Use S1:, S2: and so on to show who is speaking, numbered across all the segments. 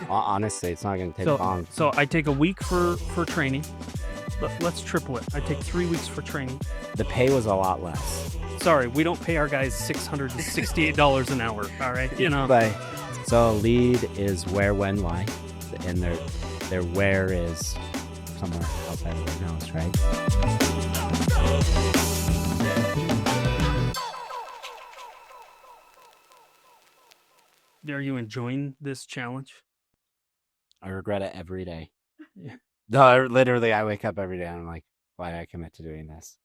S1: Honestly, it's not going to take long.
S2: So I take a week for training. Let's triple it. I take 3 weeks for training.
S1: The pay was a lot less.
S2: Sorry, we don't pay our guys $668 an hour. All right,
S1: But so a lead is where, when, why, and their where is somewhere outside of their house, right?
S2: Are you enjoying this challenge?
S1: I regret it every day.
S2: Yeah.
S1: No, literally, I wake up every day and I'm like, why did I commit to doing this?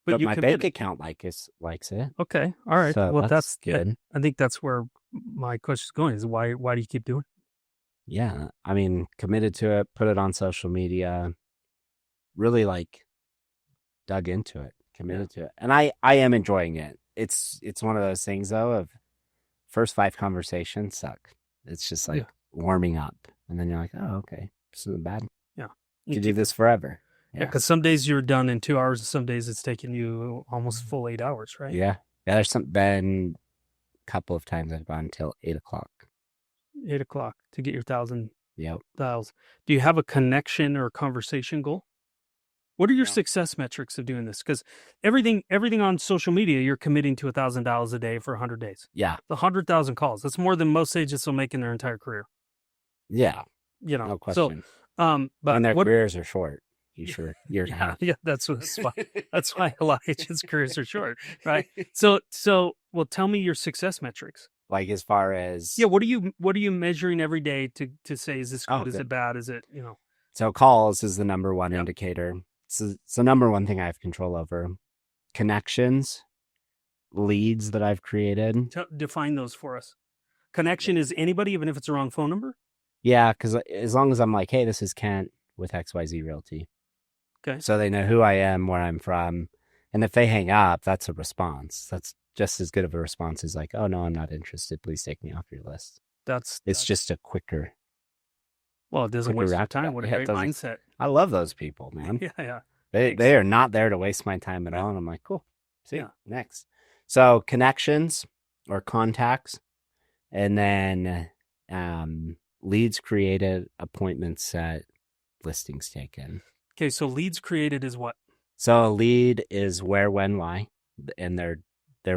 S1: But my bank account likes it.
S2: Okay, all right.
S1: So
S2: well,
S1: that's good.
S2: I think that's where my question is going. Is why do you keep doing it?
S1: Yeah, I mean, committed to it, put it on social media, really dug into it, committed to it, and I am enjoying it. It's one of those things though of first 5 conversations suck. It's just warming up, and then you're like, oh, okay, this isn't bad.
S2: Yeah,
S1: you could do this forever.
S2: Yeah, because some days you're done in 2 hours, and some days it's taking you almost full 8 hours, right?
S1: Yeah. There's been a couple of times I've gone until 8 o'clock.
S2: 8 o'clock to get your 1,000
S1: Yep.
S2: dials. Do you have a connection or conversation goal? What are your success metrics of doing this? Because everything on social media, you're committing to 1,000 dials a day for 100 days.
S1: Yeah.
S2: 100,000 calls. That's more than most agents will make in their entire career.
S1: Yeah. No question.
S2: So, but
S1: and their careers are short. Year and a half.
S2: Yeah, that's why a lot of agents' careers are short, right? So, well, tell me your success metrics.
S1: Like as far as
S2: what are you measuring every day to say, is this good? Is it bad? Is it
S1: So calls is the number one indicator. So it's the number one thing I have control over. Connections, leads that I've created.
S2: Define those for us. Connection is anybody, even if it's a wrong phone number?
S1: Yeah, because as long as I'm like, hey, this is Kent with XYZ Realty.
S2: Okay.
S1: So they know who I am, where I'm from. And if they hang up, that's a response. That's just as good of a response as like, oh, no, I'm not interested. Please take me off your list. It's just a quicker.
S2: Well, it doesn't waste your time. What a great mindset.
S1: I love those people, man.
S2: Yeah.
S1: They are not there to waste my time at all. And I'm like, cool. See, next. So connections or contacts, and then leads created, appointments set, listings taken.
S2: Okay, so leads created is what?
S1: So a lead is where, when, why, and their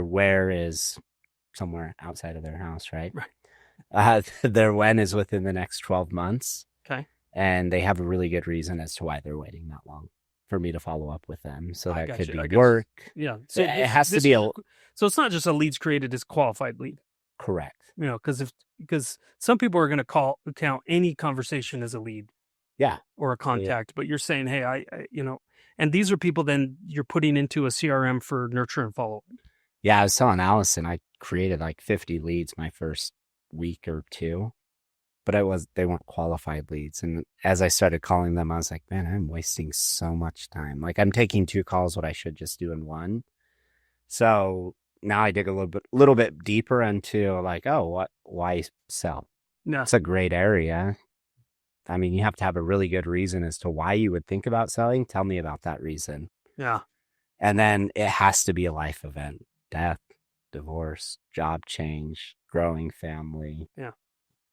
S1: where is somewhere outside of their house, right?
S2: Right.
S1: Their when is within the next 12 months.
S2: Okay.
S1: And they have a really good reason as to why they're waiting that long for me to follow up with them. So that could be work.
S2: Yeah. So
S1: it has to be
S2: so it's not just a leads created, it's qualified lead.
S1: Correct.
S2: Because some people are going to count any conversation as a lead.
S1: Yeah.
S2: Or a contact, but you're saying, hey, I and these are people then you're putting into a CRM for nurture and follow up.
S1: Yeah, I was telling Allison, I created like 50 leads my first week or two, but they weren't qualified leads. And as I started calling them, I was like, man, I'm wasting so much time. Like I'm taking 2 calls, what I should just do in 1. So now I dig a little bit deeper into like, why sell?
S2: Yeah.
S1: It's a great area. I mean, you have to have a really good reason as to why you would think about selling. Tell me about that reason.
S2: Yeah.
S1: And then it has to be a life event. Death, divorce, job change, growing family.
S2: Yeah.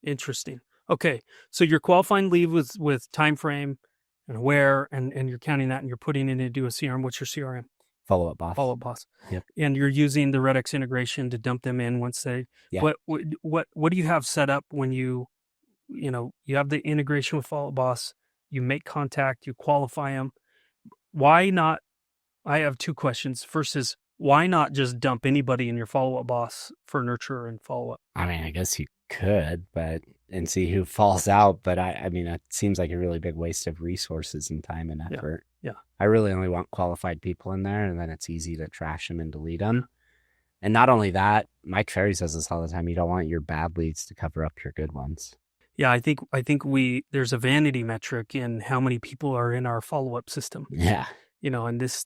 S2: Interesting. Okay. So you're qualifying lead with time frame and where, and you're counting that and you're putting it into a CRM. What's your CRM?
S1: Follow Up Boss.
S2: Follow Up Boss.
S1: Yep.
S2: And you're using the REDX integration to dump them in once they.
S1: Yeah.
S2: What do you have set up when you have the integration with Follow Up Boss? You make contact. You qualify them. Why not? I have 2 questions. First is, why not just dump anybody in your Follow Up Boss for nurture and follow up?
S1: I mean, I guess you could, and see who falls out. But I mean, it seems like a really big waste of resources and time and effort.
S2: Yeah.
S1: I really only want qualified people in there, and then it's easy to trash them and delete them. And not only that, Mike Ferry says this all the time. You don't want your bad leads to cover up your good ones.
S2: Yeah, I think there's a vanity metric in how many people are in our follow-up system.
S1: Yeah.
S2: And this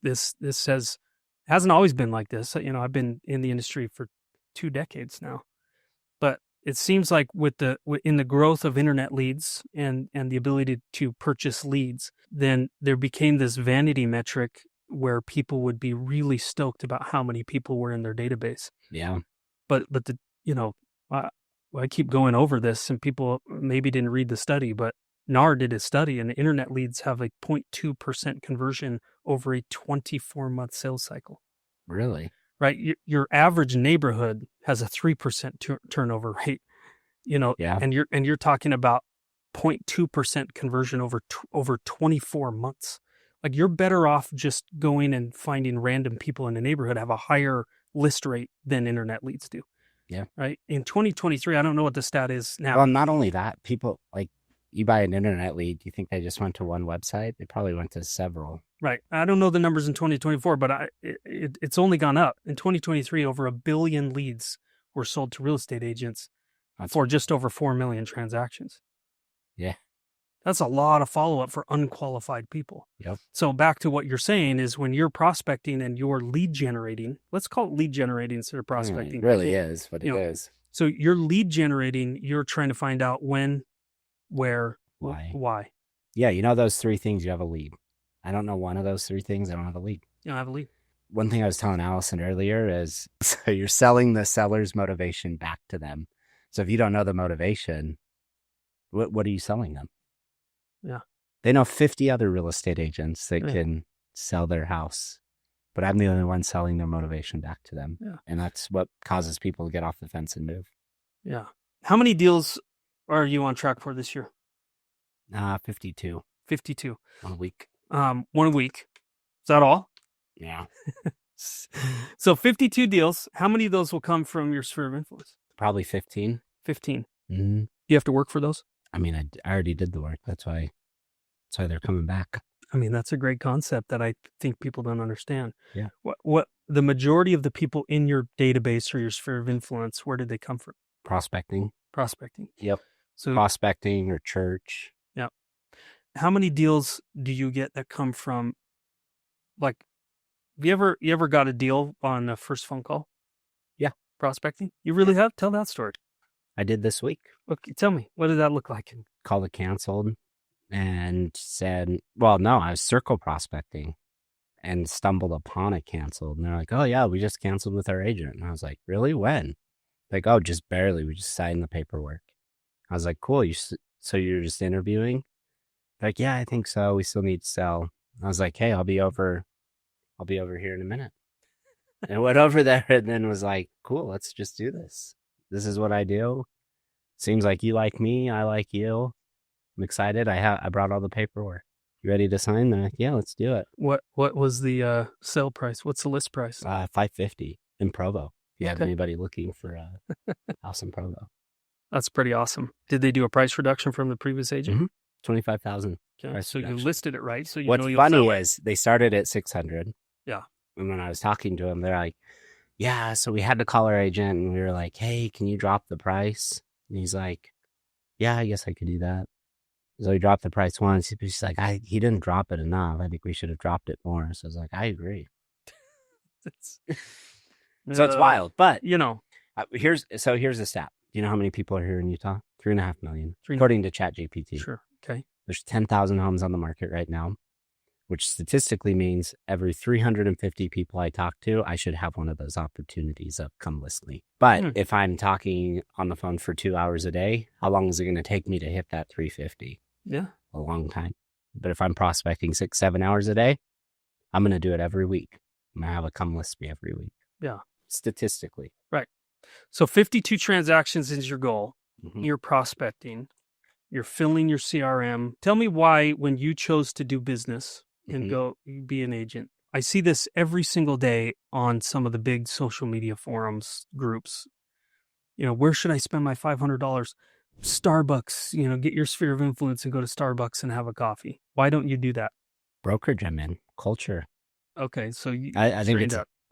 S2: hasn't always been like this. I've been in the industry for 2 decades now. But it seems like in the growth of internet leads and the ability to purchase leads, then there became this vanity metric where people would be really stoked about how many people were in their database.
S1: Yeah.
S2: But I keep going over this, and people maybe didn't read the study, but NAR did a study, and the internet leads have a 0.2% conversion over a 24-month sales cycle.
S1: Really?
S2: Right? Your average neighborhood has a 3% turnover rate,
S1: Yeah.
S2: and you're talking about 0.2% conversion over 24 months. Like, you're better off just going and finding random people in the neighborhood have a higher list rate than internet leads do.
S1: Yeah.
S2: Right. In 2023, I don't know what the stat is now.
S1: Well, not only that, people like you buy an internet lead. Do you think they just went to one website? They probably went to several.
S2: Right. I don't know the numbers in 2024, but it's only gone up. In 2023, over 1 billion leads were sold to real estate agents for just over 4 million transactions.
S1: Yeah.
S2: That's a lot of follow-up for unqualified people.
S1: Yep.
S2: So back to what you're saying is, when you're prospecting and you're lead generating, let's call it lead generating instead of prospecting.
S1: It really is what it is.
S2: So you're lead generating, you're trying to find out when, where, why.
S1: Yeah, those three things, you have a lead. I don't know one of those three things, I don't have a lead.
S2: You don't have a lead.
S1: One thing I was telling Allison earlier is, so you're selling the seller's motivation back to them. So if you don't know the motivation, what are you selling them?
S2: Yeah.
S1: They know 50 other real estate agents that can sell their house, but I'm the only one selling their motivation back to them.
S2: Yeah.
S1: And that's what causes people to get off the fence and move.
S2: Yeah. How many deals are you on track for this year?
S1: 52.
S2: 52.
S1: 1 week.
S2: 1 a week. Is that all?
S1: Yeah.
S2: So 52 deals. How many of those will come from your sphere of influence?
S1: Probably 15.
S2: 15.
S1: Mm-hmm.
S2: Do you have to work for those?
S1: I mean, I already did the work. That's why they're coming back.
S2: I mean, that's a great concept that I think people don't understand.
S1: Yeah.
S2: What the majority of the people in your database or your sphere of influence, where did they come from?
S1: Prospecting.
S2: Yep.
S1: So prospecting or church.
S2: Yeah. How many deals do you get that come from, like, you ever got a deal on a first phone call?
S1: Yeah.
S2: Prospecting? You really have? Tell that story.
S1: I did this week.
S2: Okay, tell me, what did that look like?
S1: Called it canceled and said, well, no, I was circle prospecting and stumbled upon it canceled. And they're like, oh, yeah, we just canceled with our agent. And I was like, really? When? Like, oh, just barely. We just signed the paperwork. I was like, cool. So you're just interviewing? They're like, yeah, I think so. We still need to sell. I was like, hey, I'll be over here in a minute. And I went over there and then was like, cool, let's just do this. This is what I do. Seems like you like me. I like you. I'm excited. I brought all the paperwork. You ready to sign? They're like, yeah, let's do it.
S2: What was the sale price? What's the list price?
S1: $550 in Provo. If you have anybody looking for a house in Provo.
S2: That's pretty awesome. Did they do a price reduction from the previous agent?
S1: Mm-hmm. $25,000.
S2: Okay. So you listed it right. So
S1: what's funny is they started at $600.
S2: Yeah.
S1: And when I was talking to them, they're like, yeah, so we had to call our agent and we were like, hey, can you drop the price? And he's like, yeah, I guess I could do that. So he dropped the price once. He's like, he didn't drop it enough. I think we should have dropped it more. So I was like, I agree. So it's wild. But, here's the stat. Do you know how many people are here in Utah? 3.5 million, according to ChatGPT.
S2: Sure. Okay.
S1: There's 10,000 homes on the market right now, which statistically means every 350 people I talk to, I should have one of those opportunities of come list me. But if I'm talking on the phone for 2 hours a day, how long is it going to take me to hit that 350?
S2: Yeah.
S1: A long time. But if I'm prospecting 6-7 hours a day, I'm going to do it every week. I'm going to have a come list me every week.
S2: Yeah.
S1: Statistically.
S2: Right. So 52 transactions is your goal.
S1: Mm-hmm.
S2: You're prospecting. You're filling your CRM. Tell me why, when you chose to do business and go be an agent. I see this every single day on some of the big social media forums, groups. Where should I spend my $500? Starbucks, get your sphere of influence and go to Starbucks and have a coffee. Why don't you do that?
S1: Brokerage I'm in. Culture.
S2: Okay, so
S1: I think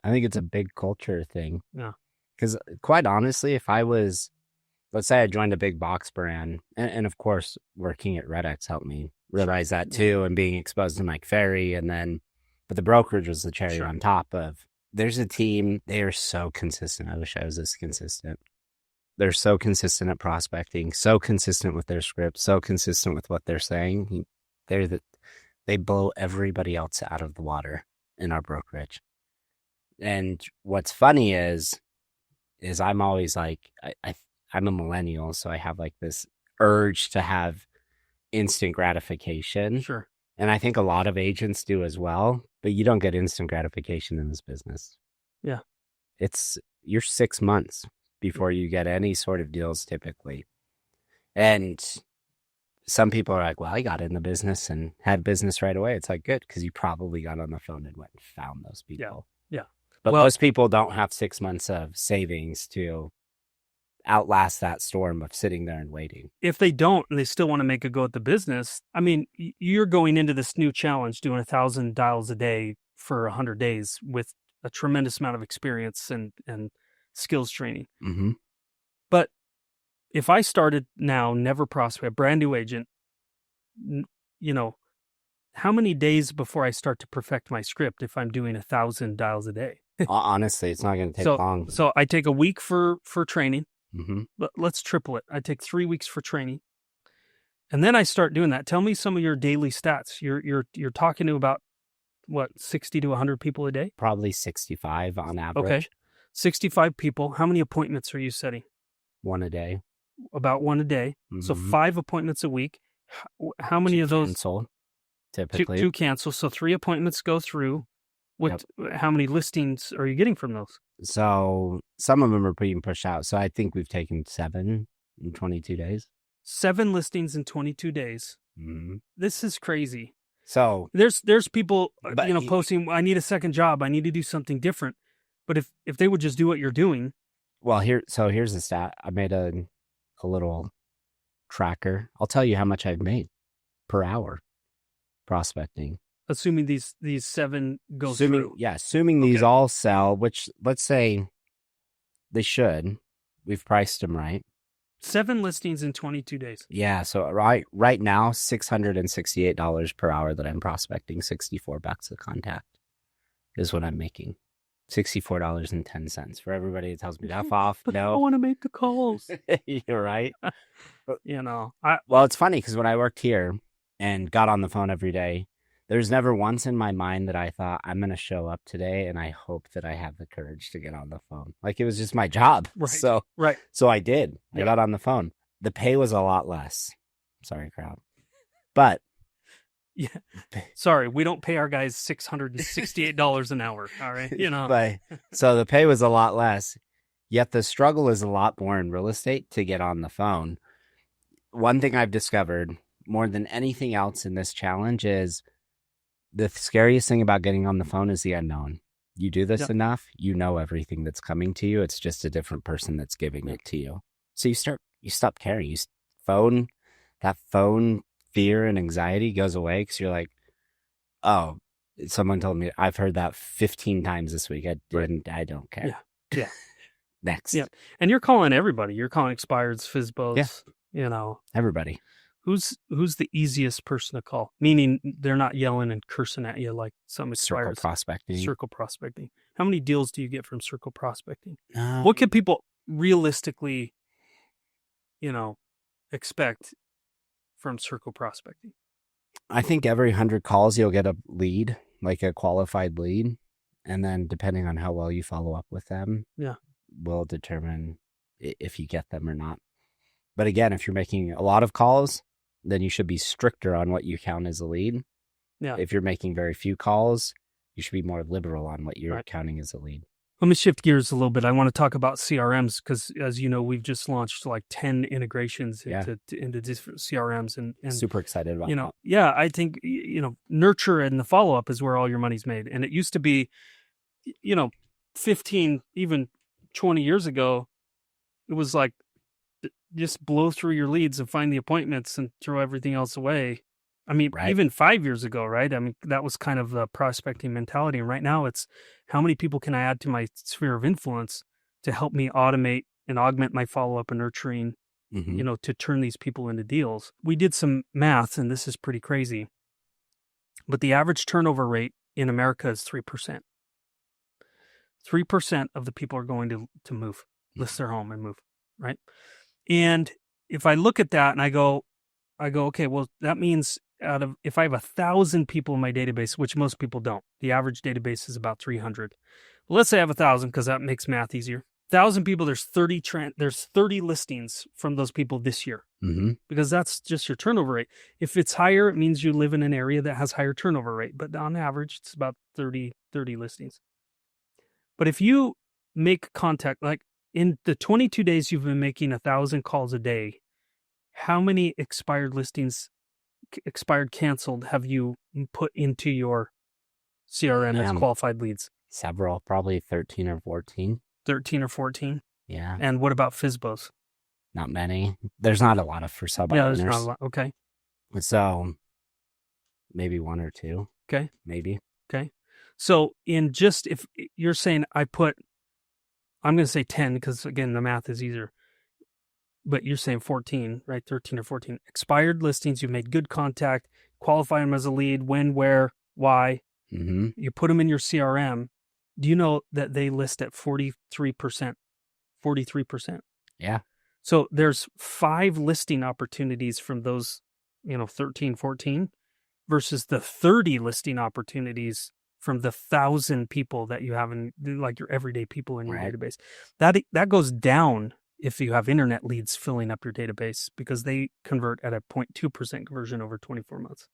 S1: it's a big culture thing.
S2: Yeah.
S1: Because quite honestly, if I was, let's say I joined a big box brand, and of course working at REDX helped me realize that too, and being exposed to Mike Ferry, but the brokerage was the cherry on top of. There's a team, they are so consistent. I wish I was this consistent. They're so consistent at prospecting, so consistent with their script, so consistent with what they're saying. They blow everybody else out of the water in our brokerage. And what's funny is I'm always like, I'm a millennial, so I have like this urge to have instant gratification.
S2: Sure.
S1: And I think a lot of agents do as well, but you don't get instant gratification in this business.
S2: Yeah.
S1: You're 6 months before you get any sort of deals typically. And some people are like, well, I got in the business and had business right away. It's like, good, because you probably got on the phone and went and found those people.
S2: Yeah.
S1: But
S2: Well,
S1: most people don't have 6 months of savings to outlast that storm of sitting there and waiting.
S2: if they don't and they still want to make a go at the business, I mean, you're going into this new challenge doing 1,000 dials a day for 100 days with a tremendous amount of experience and skills training.
S1: Mm-hmm.
S2: But if I started now, never prospect, brand new agent, you know, how many days before I start to perfect my script if I'm doing 1,000 dials a day?
S1: Honestly, it's not going to take long.
S2: So I take a week for training.
S1: Mm-hmm.
S2: Let's triple it. I take 3 weeks for training, and then I start doing that. Tell me some of your daily stats. You're talking to about what, 60 to 100 people a day?
S1: Probably 65 on average.
S2: Okay, 65 people. How many appointments are you setting?
S1: One a day.
S2: About one a day.
S1: Mm-hmm.
S2: So 5 appointments a week. How many of those?
S1: Cancel, typically.
S2: Two cancel. So 3 appointments go through. How many listings are you getting from those?
S1: So some of them are being pushed out. So I think we've taken 7 in 22 days.
S2: 7 listings in 22 days.
S1: Mm-hmm.
S2: This is crazy.
S1: So
S2: there's people, posting, I need a second job. I need to do something different. But if they would just do what you're doing.
S1: Well, here's the stat. I made a little tracker. I'll tell you how much I've made per hour prospecting.
S2: Assuming these 7 go through.
S1: Yeah, assuming these all sell, which let's say they should. We've priced them right.
S2: 7 listings in 22 days.
S1: Yeah, so right now, $668 per hour that I'm prospecting, $64 a contact is what I'm making. $64.10 for everybody that tells me to F off.
S2: But
S1: No,
S2: I want to make the calls.
S1: You're right.
S2: Well,
S1: it's funny because when I worked here and got on the phone every day, there's never once in my mind that I thought I'm going to show up today and I hope that I have the courage to get on the phone. Like it was just my job.
S2: Right.
S1: So I did. I got on the phone. The pay was a lot less. Sorry, crowd. But
S2: yeah, sorry, we don't pay our guys $668 an hour. All right,
S1: so the pay was a lot less. Yet the struggle is a lot more in real estate to get on the phone. One thing I've discovered more than anything else in this challenge is the scariest thing about getting on the phone is the unknown. You do this enough, you know everything that's coming to you. It's just a different person that's giving it to you. So you stop caring. That phone fear and anxiety goes away because you're like, oh, someone told me I've heard that 15 times this week. I don't care.
S2: Yeah.
S1: Next.
S2: Yeah. And you're calling everybody. You're calling expireds, FSBOs,
S1: everybody.
S2: Who's the easiest person to call? Meaning they're not yelling and cursing at you like some expireds. Circle prospecting. How many deals do you get from circle prospecting? What can people realistically, expect from circle prospecting?
S1: I think every 100 calls you'll get a lead, like a qualified lead. And then depending on how well you follow up with them, will determine if you get them or not. But again, if you're making a lot of calls, then you should be stricter on what you count as a lead.
S2: Yeah.
S1: If you're making very few calls, you should be more liberal on what you're counting as a lead.
S2: Let me shift gears a little bit. I want to talk about CRMs because, as you know, we've just launched like 10 integrations into different CRMs, and
S1: super excited about that.
S2: Yeah, I think nurture and the follow up is where all your money's made. And it used to be, 15, even 20 years ago, it was like just blow through your leads and find the appointments and throw everything else away. I mean, even 5 years ago, right? I mean, that was kind of the prospecting mentality. And right now it's how many people can I add to my sphere of influence to help me automate and augment my follow-up and nurturing, to turn these people into deals. We did some math, and this is pretty crazy, but the average turnover rate in America is 3%. 3% of the people are going to move, list their home and move, right? And if I look at that and I go, okay, well, that means if I have 1,000 people in my database, which most people don't, the average database is about 300. Well, let's say I have 1,000 because that makes math easier. 1,000 people, there's 30 listings from those people this year, because that's just your turnover rate. If it's higher, it means you live in an area that has higher turnover rate. But on average, it's about 30 listings. But if you make contact, like in the 22 days you've been making 1,000 calls a day, how many expired listings, expired canceled, have you put into your CRM as qualified leads?
S1: Several, probably 13 or 14.
S2: 13 or 14?
S1: Yeah.
S2: And what about FSBOs?
S1: Not many. There's not a lot of for sub owners.
S2: There's not a lot. Okay.
S1: So maybe 1 or 2.
S2: Okay.
S1: Maybe.
S2: Okay. So if you're saying I'm going to say 10 because, again, the math is easier. But you're saying 14, right? 13 or 14. Expired listings, you made good contact, qualify them as a lead, when, where, why. You put them in your CRM. Do you know that they list at 43%? 43%.
S1: Yeah.
S2: So there's 5 listing opportunities from those, 13, 14 versus the 30 listing opportunities from the 1,000 people that you have in, like, your everyday people in your database. That goes down if you have internet leads filling up your database, because they convert at a 0.2% conversion over 24 months.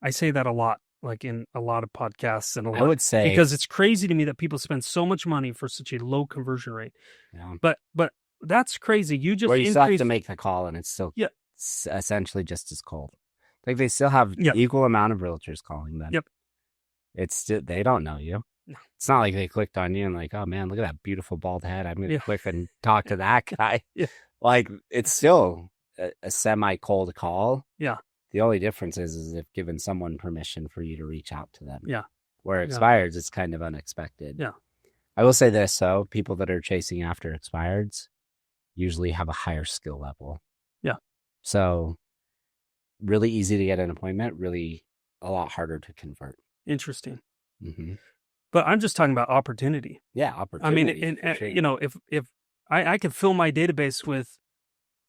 S2: I say that a lot, like in a lot of podcasts and a lot.
S1: I would say,
S2: because it's crazy to me that people spend so much money for such a low conversion rate.
S1: Yeah.
S2: But that's crazy. You just
S1: still have to make the call, and it's still essentially just as cold. Like, they still have equal amount of realtors calling them.
S2: Yep.
S1: It's still, they don't know you.
S2: No.
S1: It's not like they clicked on you and like, oh man, look at that beautiful bald head. I'm going to click and talk to that guy. Like, it's still a semi-cold call.
S2: Yeah.
S1: The only difference is if given someone permission for you to reach out to them.
S2: Yeah.
S1: Where expireds, it's kind of unexpected.
S2: Yeah.
S1: I will say this, though. People that are chasing after expireds usually have a higher skill level.
S2: Yeah.
S1: So really easy to get an appointment, really a lot harder to convert.
S2: Interesting. But I'm just talking about opportunity.
S1: Yeah, opportunity.
S2: I mean, if I could fill my database with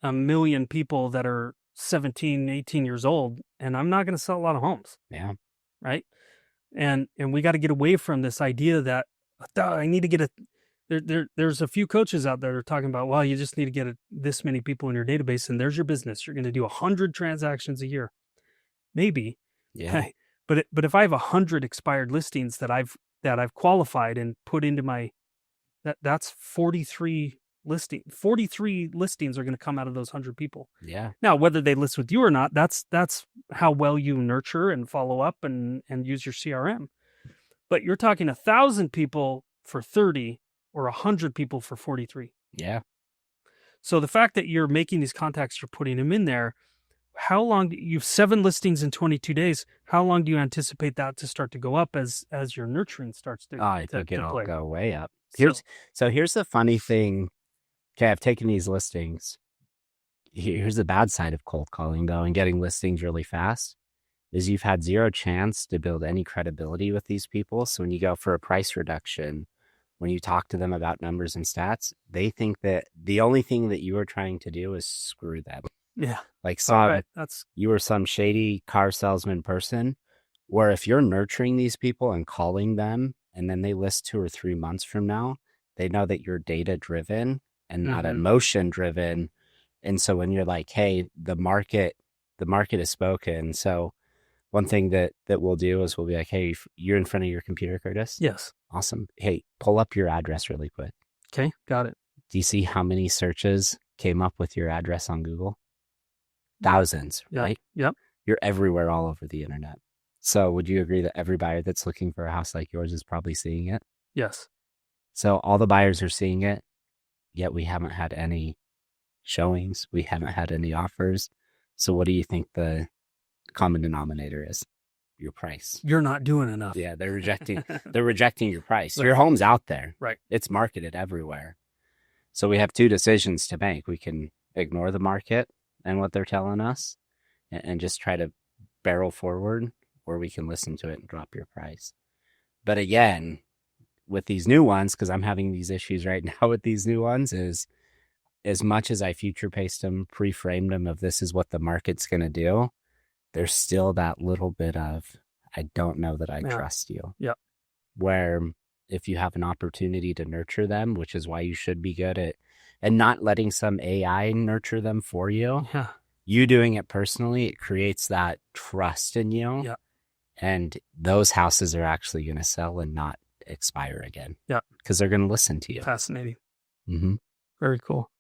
S2: 1 million people that are 17, 18 years old, and I'm not going to sell a lot of homes.
S1: Yeah.
S2: Right. And we got to get away from this idea that I need to get there's a few coaches out there that are talking about, well, you just need to get this many people in your database, and there's your business. You're going to do 100 transactions a year. Maybe.
S1: Yeah.
S2: But if I have 100 expired listings that I've qualified and put into my, that's 43 listings. 43 listings are going to come out of those 100 people.
S1: Yeah.
S2: Now, whether they list with you or not, that's how well you nurture and follow up and use your CRM. But you're talking 1,000 people for 30 or 100 people for 43.
S1: Yeah.
S2: So the fact that you're making these contacts, you're putting them in there. How long? You've 7 listings in 22 days. How long do you anticipate that to start to go up as your nurturing starts to?
S1: I think it'll go way up. Here's the funny thing. Okay, I've taken these listings. Here's the bad side of cold calling, though, and getting listings really fast, is you've had zero chance to build any credibility with these people. So when you go for a price reduction, when you talk to them about numbers and stats, they think that the only thing that you are trying to do is screw them.
S2: Yeah.
S1: Like, you were some shady car salesman person, where if you're nurturing these people and calling them, and then they list 2 or 3 months from now, they know that you're data driven and not emotion driven. And so when you're like, hey, the market has spoken. So one thing that we'll do is we'll be like, hey, you're in front of your computer, Curtis?
S2: Yes.
S1: Awesome. Hey, pull up your address really quick.
S2: Okay, got it.
S1: Do you see how many searches came up with your address on Google? Thousands, right?
S2: Yep.
S1: You're everywhere, all over the internet. So would you agree that every buyer that's looking for a house like yours is probably seeing it?
S2: Yes.
S1: So all the buyers are seeing it, yet we haven't had any showings. We haven't had any offers. So what do you think the common denominator is? Your price.
S2: You're not doing enough.
S1: Yeah, they're rejecting your price. Your home's out there.
S2: Right.
S1: It's marketed everywhere. So we have 2 decisions to make. We can ignore the market and what they're telling us and just try to barrel forward, or we can listen to it and drop your price. But again, with these new ones, because I'm having these issues right now with these new ones, is as much as I future paced them, pre-framed them of this is what the market's going to do, there's still that little bit of, I don't know that I trust you.
S2: Yeah.
S1: Where if you have an opportunity to nurture them, which is why you should be good at, and not letting some AI nurture them for you.
S2: Yeah.
S1: You doing it personally, it creates that trust in you.
S2: Yeah.
S1: And those houses are actually going to sell and not expire again.
S2: Yeah.
S1: Because they're going to listen to you.
S2: Fascinating.
S1: Mm-hmm.
S2: Very cool.